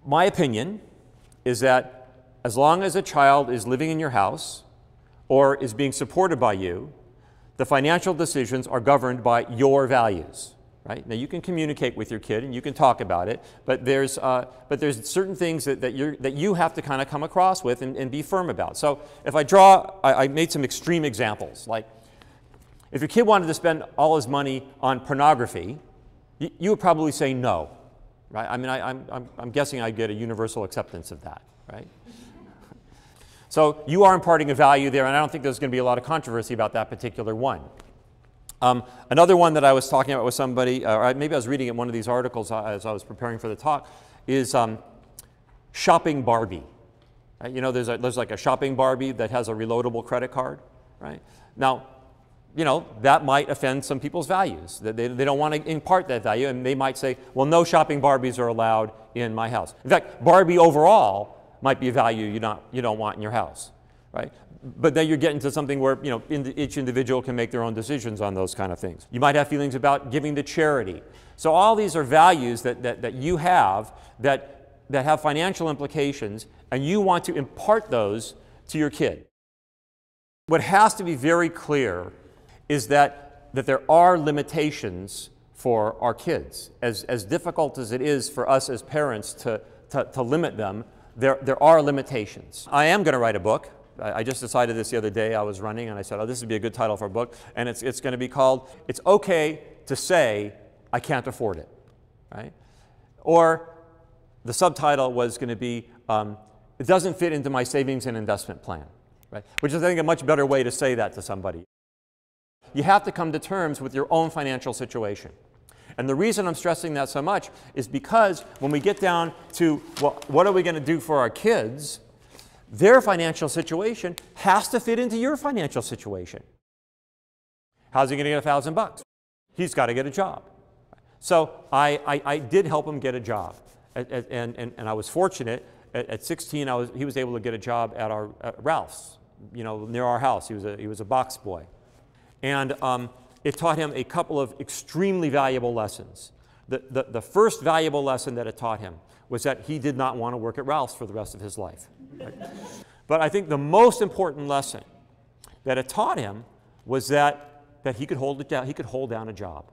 My opinion is that as long as a child is living in your house or is being supported by you, the financial decisions are governed by your values. Right? Now you can communicate with your kid and you can talk about it, but there's certain things that you have to kind of come across with and be firm about. So if I made some extreme examples, like if your kid wanted to spend all his money on pornography, you would probably say no, right? I mean, I'm guessing I'd get a universal acceptance of that, right? So you are imparting a value there, and I don't think there's going to be a lot of controversy about that particular one. Another one that I was talking about with somebody, or maybe I was reading in one of these articles as I was preparing for the talk, is shopping Barbie. You know, there's like a shopping Barbie that has a reloadable credit card, right? Now, you know, that might offend some people's values. They don't want to impart that value, and they might say, well, no shopping Barbies are allowed in my house. In fact, Barbie overall might be a value you don't want in your house, right? But then you're getting to something where, you know, each individual can make their own decisions on those kind of things. You might have feelings about giving to charity. So all these are values that you have that have financial implications, and you want to impart those to your kid. What has to be very clear is that there are limitations for our kids. As difficult as it is for us as parents to limit them, there are limitations. I am going to write a book. I just decided this the other day. I was running and I said, oh, this would be a good title for a book. And it's going to be called, It's Okay to Say I Can't Afford It, right? Or the subtitle was going to be, It Doesn't Fit Into My Savings and Investment Plan, right? Which is, I think, a much better way to say that to somebody. You have to come to terms with your own financial situation. And the reason I'm stressing that so much is because when we get down to, well, what are we going to do for our kids, their financial situation has to fit into your financial situation. How's he going to get $1,000? He's got to get a job. So I did help him get a job. And I was fortunate. At 16, he was able to get a job at Ralph's, you know, near our house. He was a box boy. And it taught him a couple of extremely valuable lessons. The first valuable lesson that it taught him was that he did not want to work at Ralph's for the rest of his life. Right? But I think the most important lesson that it taught him was that he could hold it down. He could hold down a job.